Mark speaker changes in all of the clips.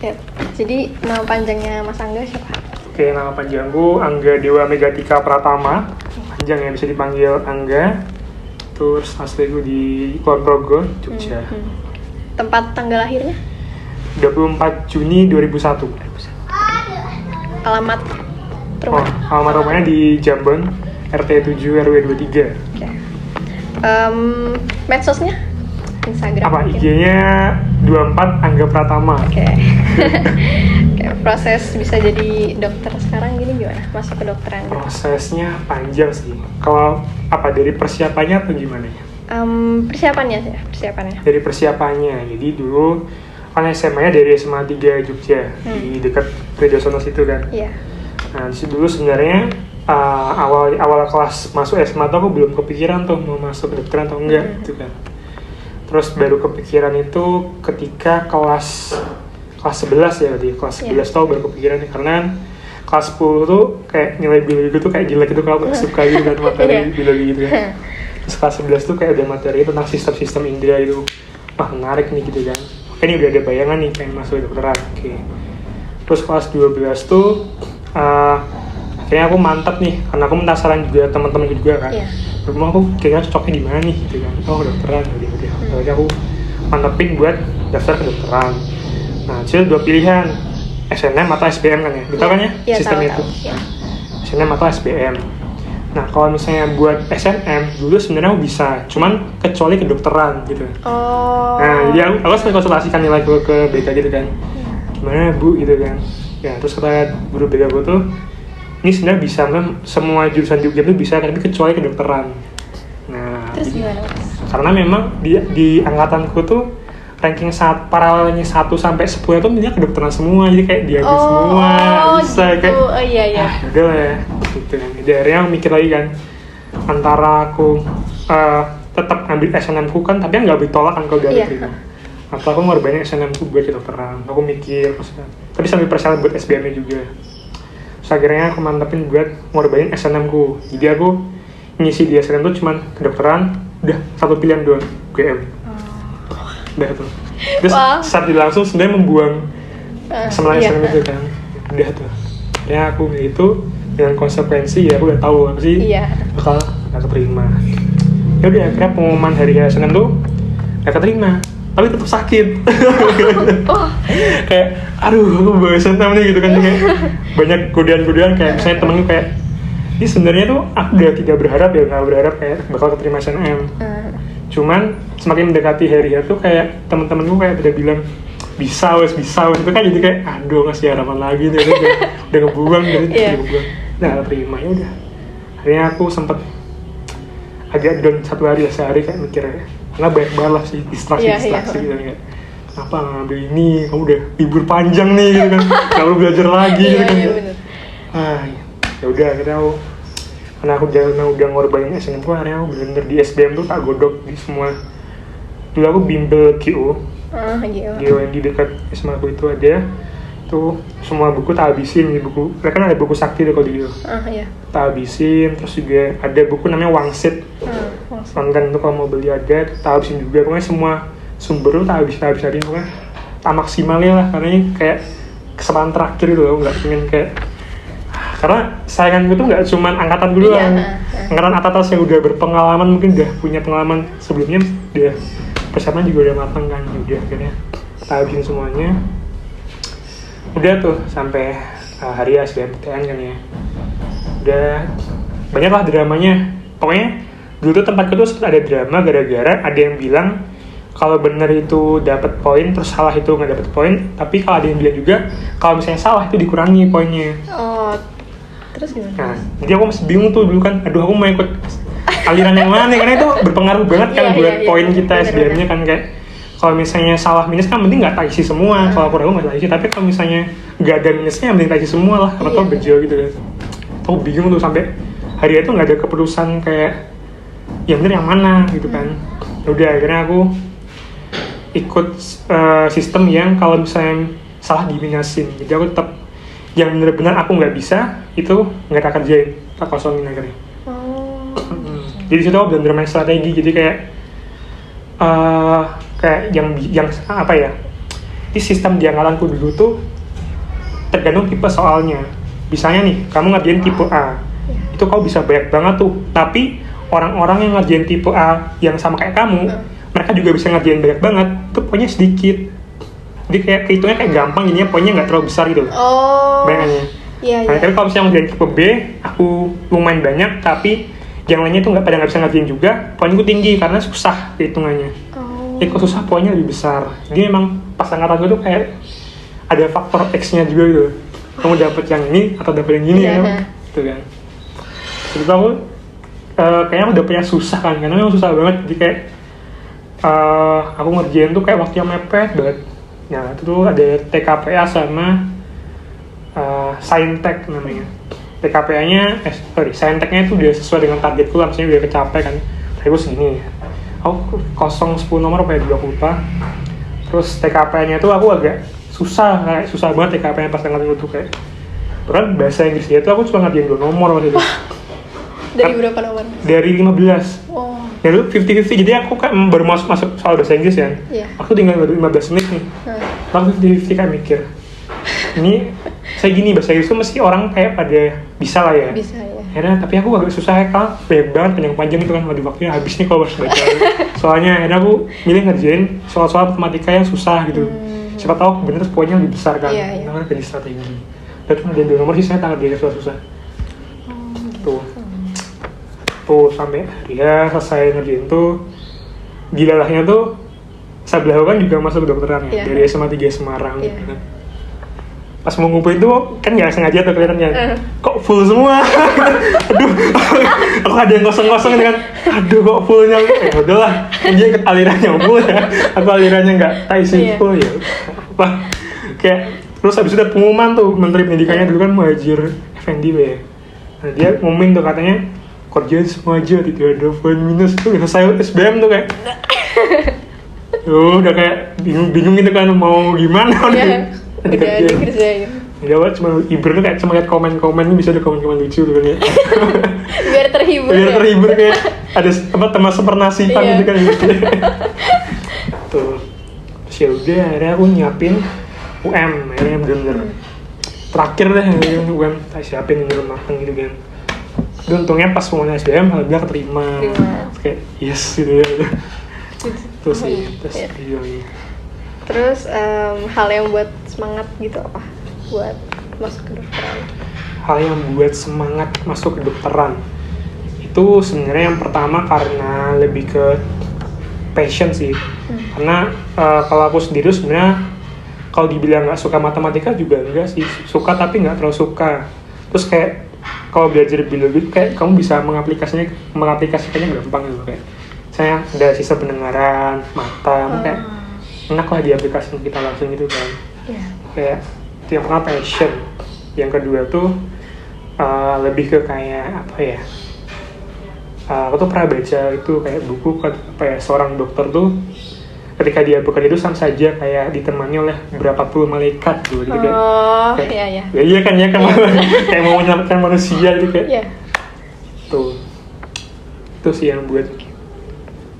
Speaker 1: Ya. Jadi nama panjangnya Mas Angga siapa?
Speaker 2: Oke, nama panjangku Angga Dewa Megatika Pratama. Panjang ya, bisa dipanggil Angga. Terus asliku di Kulon Progo, Jogja.
Speaker 1: Tempat tanggal lahirnya?
Speaker 2: 24 Juni 2001.
Speaker 1: Alamat rumah?
Speaker 2: Alamat rumahnya di Jambon, RT 7 RW 23.
Speaker 1: Oke. Medsosnya? Instagram?
Speaker 2: Apa? IG-nya 24 Angga Pratama.
Speaker 1: Oke. Oke, proses bisa jadi dokter sekarang gini gimana? Masuk ke dokteran?
Speaker 2: Prosesnya panjang sih. Kalau apa dari persiapannya atau gimana ya?
Speaker 1: Persiapannya.
Speaker 2: Dari persiapannya. Jadi dulu kan SMA-nya dari SMA 3 Jogja, di dekat Pridosono situ kan.
Speaker 1: Iya.
Speaker 2: Nah, disitu dulu sebenarnya awal kelas masuk SMA tuh aku belum kepikiran tuh mau masuk kedokteran atau enggak gitu kan. Terus baru kepikiran itu ketika kelas 11 ya berarti. Kelas 11 tuh baru kepikiran karena kelas 10 tuh kayak nilai biologi tuh kayak jelek gitu, kalau suka gitu kan materi biologi gitu kan. Terus kelas 11 tuh kayak udah materi tentang sistem-sistem indera itu. Wah, menarik nih gitu kan. Ini udah ada bayangan nih pengen masuk kedokteran. Oke. Terus kelas 12 tuh akhirnya aku mantap nih karena aku penasaran juga, teman-teman juga kan. Rumah aku kira-kira cocoknya di mana nih gitu kan. Oh, kedokteran udah. Akhirnya aku mantepin buat daftar kedokteran. Nah, jadi dua pilihan, SNM atau SBM kan ya. Betul kan ya? Sistemnya itu. SNM atau SBM. Nah, kalau misalnya buat SNM dulu sebenarnya aku bisa, cuman kecuali kedokteran gitu. Nah, jadi aku sering konsultasikan nilai gue ke BK gitu kan. Gimana Bu gitu kan. Ya, terus kata guru BK gue tuh, ini sebenarnya bisa, semua jurusan di UGM itu bisa, tapi kecuali kedokteran. Nah,
Speaker 1: terus gimana?
Speaker 2: Karena memang di angkatanku tuh ranking paralelnya 1 sampai 10 itu dia kedokteran semua, jadi kayak diambil semua, bisa
Speaker 1: gitu.
Speaker 2: kayak.
Speaker 1: Iya.
Speaker 2: Udah lah ya, gitu kan. Jadi akhirnya aku mikir lagi kan, antara aku tetap ambil SNM ku kan, tapi nggak ditolak kan kalau udah diterima. Atau aku ngorbanin SNM ku buat kedokteran. Aku mikir, tapi sambil persiapan buat SBM-nya juga. Terus akhirnya aku mantepin buat ngorbanin SNM ku. Jadi aku ngisi di SNM tuh cuman kedokteran, udah satu pilihan doang, UGM. Udah tuh. Terus saat langsung sebenarnya membuang semuanya SNM itu kan. Udah tuh. Akhirnya aku itu dengan konsekuensi ya aku udah tahu apa sih bakal gak keterima. Ya udah akhirnya pengumuman hari SNM tuh gak keterima, tapi tetap sakit. Kayak aduh aku bosan nih gitu kan, kayak banyak godaan-godaan kayak misalnya temenku kayak ini sebenarnya tuh aku udah tidak berharap kayak bakal keterima SNM. Cuman semakin mendekati hari itu kayak teman-temanku kayak udah bilang bisa wes itu kan, jadi kayak aduh ngasih harapan lagi nih udah ngebuang jadi ngebuang. Nah terima ya udah. Akhirnya aku sempet agak down sehari kayak mikir ya, karena banyak banget sih distraksi gitu kan. Kenapa ngambil ini, kamu udah libur panjang nih gitu kan, kalau belajar lagi gitu kan. Ya udah akhirnya aku, karena aku udah ngorbanin SNM ku, akhirnya aku bener-bener di SBM tuh tak godok di semua. Dulu aku bimbel GO yang di dekat SMA aku itu ada, tuh semua buku tak habisin, buku mereka kan ada buku sakti deh kalau di GO. Tak habisin. Terus juga ada buku namanya Wangsit. Konten itu kalau mau beli ada, tak habisin juga. Pokoknya semua sumber tuh tak habisin pokoknya tak maksimalnya lah, karena ini kayak kesempatan terakhir itu loh, nggak pengen kayak, karena sainganku tuh nggak cuma angkatan dulu angkatan atas yang udah berpengalaman, mungkin udah punya pengalaman sebelumnya, udah persiapan juga udah matang kan. Udah akhirnya kita habisin semuanya, udah tuh sampai hari SBMPTN kan ya, udah banyak lah dramanya. Pokoknya dulu tuh tempatku tuh ada drama gara-gara ada yang bilang kalau benar itu dapat poin, terus salah itu nggak dapat poin. Tapi kalau ada yang bilang juga kalau misalnya salah itu dikurangi poinnya.
Speaker 1: Terus gimana?
Speaker 2: Nah, jadi aku masih bingung tuh dulu kan, aduh aku mau ikut aliran yang mana nih, karena itu berpengaruh banget kan buat poin kita SBM-nya kan. Kayak kalau misalnya salah minus kan penting nggak tak isi semua, kalau aku ragu nggak tak isi. Tapi kalau misalnya nggak ada minusnya yang penting tak isi semua lah, karena tau berjauh gitu kan. Aku bingung tuh sampai hari itu nggak ada keputusan kayak yang bener yang mana gitu kan. Udah akhirnya aku ikut sistem yang kalau misalnya salah diminasin, jadi aku tetap yang benar-benar aku nggak bisa itu nggak tak kerjain, tak kosongin akhirnya. Jadi situ aku benar-benar main strategi, jadi kayak yang apa ya, Di sistem di angkatanku dulu tuh tergantung tipe soalnya. Misalnya nih, kamu ngerjain tipe A, itu kau bisa banyak banget tuh. Tapi orang-orang yang ngerjain tipe A yang sama kayak kamu, mereka juga bisa ngerjain banyak banget. Itu poinnya sedikit. Jadi kayak kehitungnya kayak gampang, jadinya poinnya nggak terlalu besar gitu. Bayangannya.
Speaker 1: Iya.
Speaker 2: Nah, tapi kalau misalnya ngerjain tipe B, aku lumayan banyak, tapi yang lainnya tuh pada nggak bisa ngerjain juga, poinku tinggi karena susah kehitungannya. Jadi kalau susah poinnya lebih besar. Jadi memang pas angkatan gue tuh kayak ada faktor X-nya juga gitu. Kamu dapet yang ini atau dapet yang ini ya, gitu kan. Jadi aku kayaknya udah punya susah kan, karena memang susah banget. Jadi kayak aku ngerjain tuh kayak waktu yang mepet banget. Nah itu tuh ada TKPA sama Saintek namanya. TKPA-nya, Sainteknya itu udah sesuai dengan targetku lah, maksudnya udah kecapai kan. Tapi gue segini ya. Aku 0-10 nomor apa ya, aku lupa. Terus TKP-nya tuh aku agak susah banget TKP-nya pas angkatan itu kayak. Bahkan bahasa Inggrisnya itu aku cuma ngerjain 2 nomor waktu itu.
Speaker 1: Dari berapa nomor?
Speaker 2: Dari 15. Dari itu 50-50, jadi aku kan baru masuk soal bahasa Inggris kan. Aku tinggal baru 15 menit nih. Lalu 50-50 kayak mikir. Ini saya gini, bahasa Inggris tuh mesti orang kayak pada bisa lah ya.
Speaker 1: Bisa ya.
Speaker 2: Akhirnya tapi aku agak susah ya, kan banyak banget panjang-panjang itu kan, waduh waktunya habis nih kalau harus baca. Soalnya akhirnya aku milih ngerjain soal-soal matematika yang susah gitu. Siapa tahu bener poinnya lebih besar kan. Namanya jadi strategi. Dan cuma ada 2 nomor sih saya tanggal dia susah-susah. Tuh sampai dia selesai ngerjain tuh, gilalahnya tuh sebelah kan juga masuk kedokteran ya, dari SMA 3 Semarang gitu kan. Pas mau ngumpulin tuh kan nggak sengaja tuh kelihatannya kok full semua. Aduh, aku ada yang kosong-kosong kan. Aduh kok fullnya, udahlah dia ikut alirannya full ya. Aku alirannya nggak isi full ya. Apa? Kayak terus habis itu ada pengumuman tuh Menteri Pendidikannya dulu kan Muhadjir Effendi ya. Nah dia ngumumin tuh katanya kerja semua aja tidak ada poin minus tuh. Selesai SBM tuh kayak. Udah kayak bingung gitu kan mau gimana.
Speaker 1: Udah dikerjain.
Speaker 2: Ya awal cuma hibur tuh kayak cuma lihat komen-komen, bisa ada komen-komen lucu tuh kan ya.
Speaker 1: Biar terhibur
Speaker 2: kayak ada teman sepernasipan gitu kan. Tuh. Terus ya udah akhirnya aku nyiapin akhirnya bener-bener terakhir deh UM tak siapin bener mateng gitu kan. Dan untungnya pas semuanya SBM alhamdulillah keterima. Kayak yes gitu ya. Terus sih,
Speaker 1: Terus hal yang buat semangat gitu apa? Buat masuk ke kedokteran?
Speaker 2: Hal yang buat semangat masuk ke kedokteran itu sebenarnya yang pertama karena lebih ke passion sih. Karena kalau aku sendiri sebenarnya kalau dibilang nggak suka matematika juga enggak sih, suka tapi nggak terlalu suka. Terus kayak kalau belajar biologi kayak kamu bisa mengaplikasikannya gampang gitu kayak. Saya ada sisa pendengaran, mata, kayak enak lah diaplikasikan kita langsung gitu kan. Kayak itu yang pertama passion. Yang kedua tuh lebih ke kayak apa ya, aku tuh pernah baca itu kayak buku kayak seorang dokter tuh ketika dia bekerja itu sama saja kayak ditemani oleh berapa puluh malaikat gitu. Iya kan kayak mau menyelamatkan manusia gitu kayak. Itu sih yang buat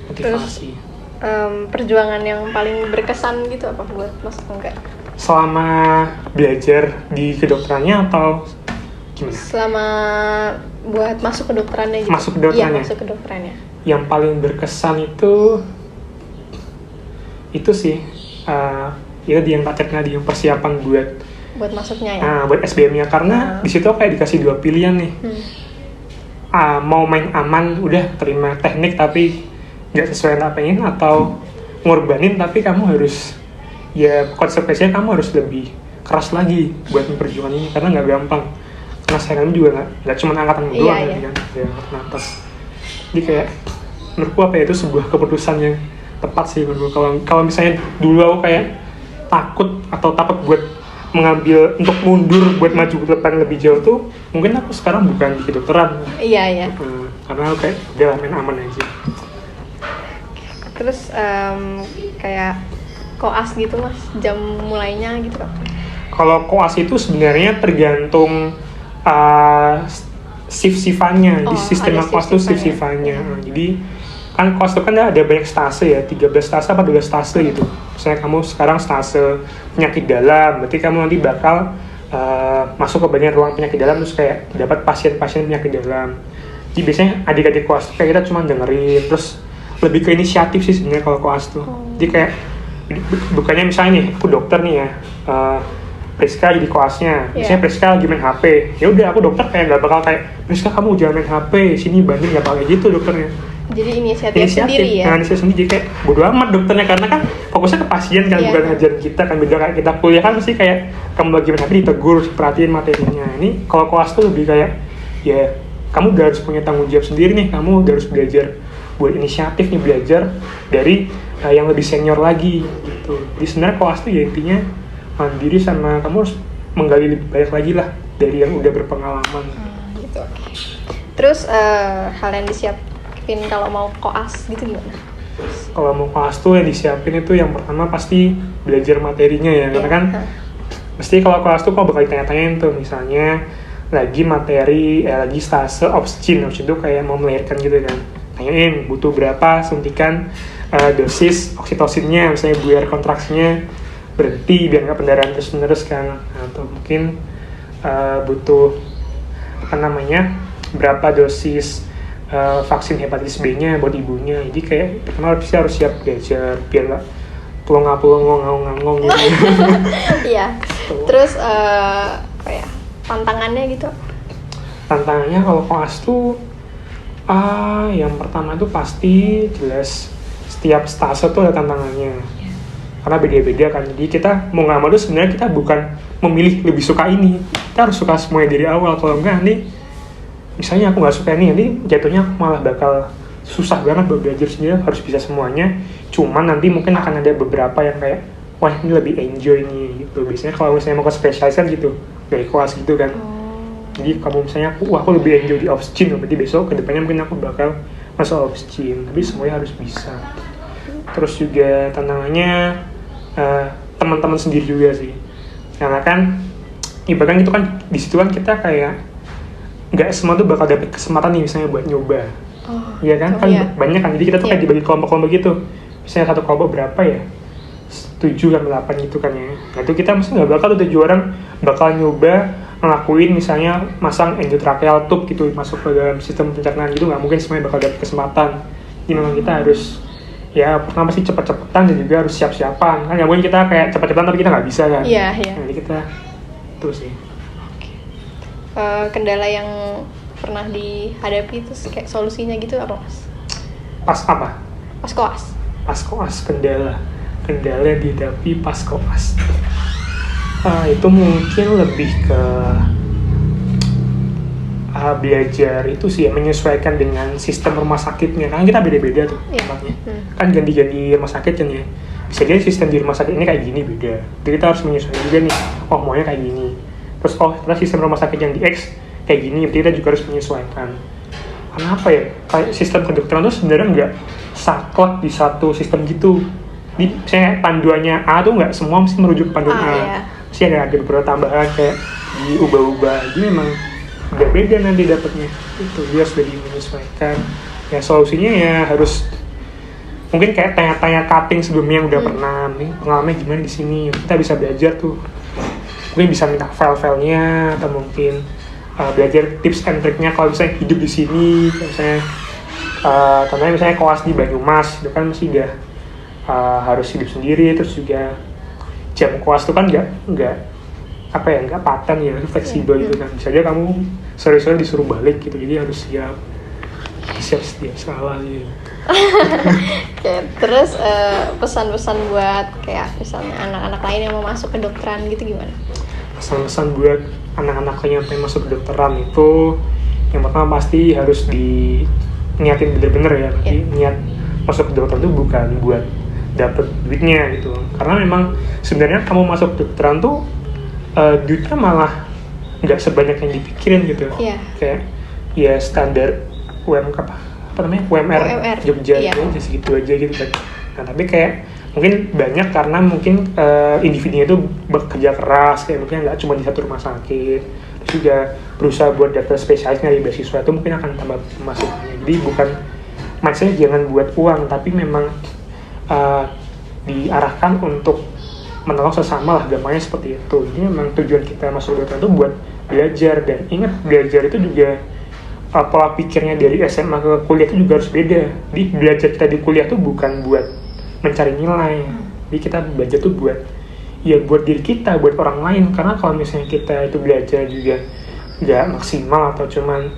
Speaker 2: motivasi.
Speaker 1: Terus perjuangan yang paling berkesan gitu apa buat masuk enggak?
Speaker 2: Selama belajar di kedokterannya atau gimana?
Speaker 1: Selama buat masuk kedokterannya gitu.
Speaker 2: Masuk kedokterannya.
Speaker 1: Iya, masuk kedokterannya.
Speaker 2: Yang paling berkesan itu sih ya di yang tacetnya di yang persiapan
Speaker 1: buat masuknya ya.
Speaker 2: Buat SBM-nya karena di situ kayak dikasih 2 pilihan nih. Mau main aman udah terima teknik tapi nggak sesuai yang pengen, atau ngorbanin tapi kamu harus ya konsekuensinya kamu harus lebih keras lagi buat memperjuangkan ini karena nggak gampang, karena saingannya juga nggak cuma angkatan doang kan ya angkatan atas. Jadi kayak menurutku apa ya, itu sebuah keputusan yang tepat sih menurutku. Kalau misalnya dulu aku kayak takut buat mengambil untuk mundur buat maju ke depan lebih jauh tuh, mungkin aku sekarang bukan di kedokteran.
Speaker 1: Iya.
Speaker 2: Karena aku kayak udah main aman aja.
Speaker 1: Terus kayak koas gitu mas, jam mulainya gitu kan?
Speaker 2: Kalau koas itu sebenarnya tergantung shift-shiftannya. Di sistem koas itu shift-shiftannya. Jadi kan koas itu kan ada banyak stase ya, 13 stase apa 12 stase gitu. Misalnya kamu sekarang stase penyakit dalam, berarti kamu nanti bakal masuk ke bagian ruang penyakit dalam, terus kayak dapat pasien-pasien penyakit dalam. Jadi biasanya adik-adik koas tuh kayak kita cuma dengerin, terus lebih ke inisiatif sih sebenarnya kalau koas tuh. Jadi kayak bukannya misalnya nih aku dokter nih ya, Priska jadi koasnya, misalnya Priska lagi main HP, ya udah aku dokter kayak nggak bakal kayak Priska kamu jangan main HP, sini banding, nggak bakal kayak gitu dokternya.
Speaker 1: Jadi inisiatif sendiri ya?
Speaker 2: Nah, inisiatif sendiri, kayak bodo amat dokternya, karena kan fokusnya ke pasien kan, bukan ngajarin kita kan. Beda kayak kita kuliah kan mesti kayak kamu lagi main HP ditegur, perhatiin materinya. Ini kalau koas tuh lebih kayak ya kamu udah harus punya tanggung jawab sendiri nih, kamu udah harus belajar buat inisiatif nih, belajar dari yang lebih senior lagi gitu. Jadi sebenarnya koas tuh ya intinya mandiri, sama kamu harus menggali lebih banyak lagi lah dari yang udah berpengalaman.
Speaker 1: Gitu. Terus hal yang disiapin kalau mau koas gitu gimana?
Speaker 2: Kalau mau koas tuh yang disiapin itu yang pertama pasti belajar materinya ya, karena kan mesti kalau koas tuh kok bakal ditanya-tanyain tuh, misalnya lagi materi lagi stase obscene itu kayak mau melahirkan gitu kan, tanyain butuh berapa suntikan dosis oksitosinnya, misalnya biar kontraksinya berhenti, biar nggak pendarahan terus-menerus kan, atau mungkin butuh berapa dosis vaksin hepatitis B-nya buat ibunya. Jadi kayak pertama harus siap belajar biar nggak pelongo-pelongo ngangong gitu.
Speaker 1: Iya. Terus tantangannya gitu?
Speaker 2: Tantangannya kalau koas tuh yang pertama itu pasti jelas setiap stase tuh ada tantangannya. Karena beda-beda kan, jadi kita mau nggak mau tuh sebenarnya kita bukan memilih lebih suka ini, kita harus suka semuanya dari awal. Kalau enggak nanti misalnya aku nggak suka ini, nanti jatuhnya aku malah bakal susah banget buat belajar sendiri, harus bisa semuanya. Cuman nanti mungkin akan ada beberapa yang kayak wah ini lebih enjoy nih gitu. Biasanya kalau misalnya mau ke spesialis kan gitu, dari kelas gitu kan. Jadi kamu misalnya aku lebih enjoy di obscene, berarti besok kedepannya mungkin aku bakal masuk obscene, tapi semuanya harus bisa. Terus juga tantangannya teman-teman sendiri juga sih, karena kan ibaratkan itu kan di situ kan kita kayak nggak semua tuh bakal dapet kesempatan nih misalnya buat nyoba, ya kan banyak kan, jadi kita tuh kayak dibagi kelompok-kelompok gitu, misalnya satu kelompok berapa ya, 7 kan 8 gitu kan ya. Nah itu kita mesti nggak bakal tuh 7 orang bakal nyoba ngelakuin misalnya masang endotracheal tube gitu masuk ke dalam sistem pencernaan gitu, nggak mungkin semuanya bakal dapet kesempatan. Jadi memang kita harus ya pertama sih cepet-cepetan dan juga harus siap-siapan kan, nggak mungkin kita kayak cepet-cepetan tapi kita nggak bisa kan.
Speaker 1: Iya.
Speaker 2: Nah, jadi kita terus sih.
Speaker 1: Kendala yang pernah dihadapi terus kayak solusinya gitu apa mas?
Speaker 2: Pas apa?
Speaker 1: Pas koas.
Speaker 2: Pas koas, kendala yang dihadapi pas koas. Itu mungkin lebih ke belajar itu sih ya, menyesuaikan dengan sistem rumah sakitnya, kan kita beda-beda tuh tempatnya. Kan ganti-ganti rumah sakit kan ya, bisa jadi sistem di rumah sakit ini kayak gini beda, jadi kita harus menyesuaikan juga nih, oh maunya kayak gini, terus terus sistem rumah sakit yang di X kayak gini, jadi kita juga harus menyesuaikan. Karena apa ya, kayak sistem kedokteran tuh sebenarnya nggak saklek di satu sistem gitu. Di misalnya panduannya A tuh nggak semua mesti merujuk ke panduan A.
Speaker 1: Iya.
Speaker 2: Mesti ada beberapa tambahan kayak diubah-ubah. Jadi memang beda nanti dapatnya. Itu dia sudah menyesuaikan. Ya solusinya ya harus mungkin kayak tanya-tanya cutting sebelumnya yang udah pernah nih pengalamannya gimana di sini. Kita bisa belajar tuh. Mungkin bisa minta file-filenya atau mungkin belajar tips and triknya kalau misalnya hidup di sini, misalnya contohnya misalnya koas di Banyumas itu kan mesti udah harus hidup sendiri, terus juga jam koas itu kan nggak paten ya, fleksibel gitu kan, bisa aja kamu sore-sore disuruh balik gitu, jadi harus siap setiap salah gitu.
Speaker 1: Oke, terus pesan-pesan buat kayak misalnya anak-anak lain yang mau masuk ke kedokteran gitu gimana?
Speaker 2: Pesan-pesan buat anak-anak yang pengen masuk kedokteran itu yang pertama pasti harus niatin bener-bener ya, niat masuk kedokteran itu bukan buat dapet duitnya gitu, karena memang sebenarnya kamu masuk kedokteran tuh duitnya malah nggak sebanyak yang dipikirin gitu. Kayak ya standar UMR Jogja itu segitu aja gitu kan. Nah tapi kayak mungkin banyak karena mungkin individunya itu bekerja keras, kayak mungkin nggak cuma di satu rumah sakit, terus juga berusaha buat daftar spesialis dari beasiswa itu mungkin akan tambah masukannya. Jadi bukan mindsetnya jangan buat uang, tapi memang diarahkan untuk menolong sesama lah, gampangnya seperti itu. Jadi memang tujuan kita masuk kedokteran itu buat belajar, dan ingat belajar itu juga pola pikirnya dari SMA ke kuliah itu juga harus beda. Di belajar kita di kuliah tuh bukan buat mencari nilai, jadi kita belajar tuh buat buat diri kita, buat orang lain. Karena kalau misalnya kita itu belajar juga nggak maksimal atau cuman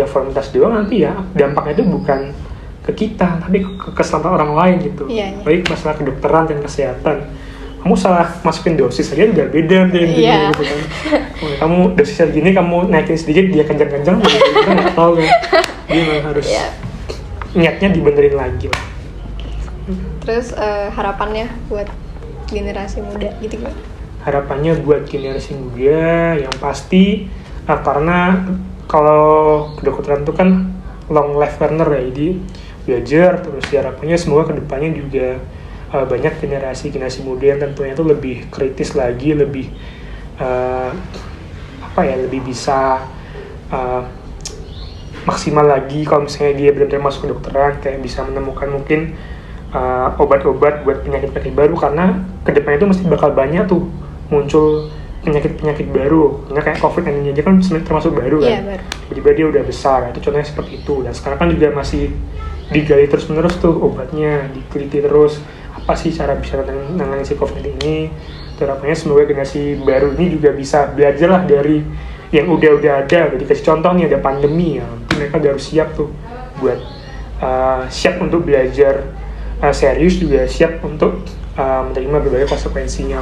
Speaker 2: formalitas doang, nanti dampaknya itu bukan ke kita tapi ke keselamatan orang lain gitu. Baik masalah kedokteran dan kesehatan, kamu salah masukin dosis aja udah beda deh gitu kan. Kamu dosisnya gini, kamu naikin sedikit dia kencang-kencang, kita nggak tahu kan. Jadi memang harus ingatnya dibenerin lagi lah.
Speaker 1: Terus harapannya buat generasi muda gitu gimana?
Speaker 2: Harapannya buat generasi muda yang pasti karena kalau kedokteran itu kan long life learner ya, jadi belajar terus. Harapannya semoga kedepannya juga banyak generasi muda yang tentunya itu lebih kritis lagi, lebih lebih bisa maksimal lagi kalau misalnya dia benar-benar masuk kedokteran, kayak bisa menemukan mungkin obat-obat buat penyakit-penyakit baru, karena kedepannya itu mesti bakal banyak tuh muncul penyakit-penyakit baru. Karena kayak COVID-19 aja kan sebenarnya termasuk baru kan.
Speaker 1: Baru.
Speaker 2: Tiba-tiba dia udah besar, itu contohnya seperti itu. Dan sekarang kan juga masih digali terus-menerus tuh obatnya, diteliti terus apa sih cara bisa menangani si COVID ini. Harapannya semoga generasi baru ini juga bisa belajar lah dari yang udah ada. Jadi kasih contoh nih, ada pandemi ya, mereka udah harus siap tuh buat siap untuk belajar serius, juga siap untuk menerima berbagai konsekuensinya.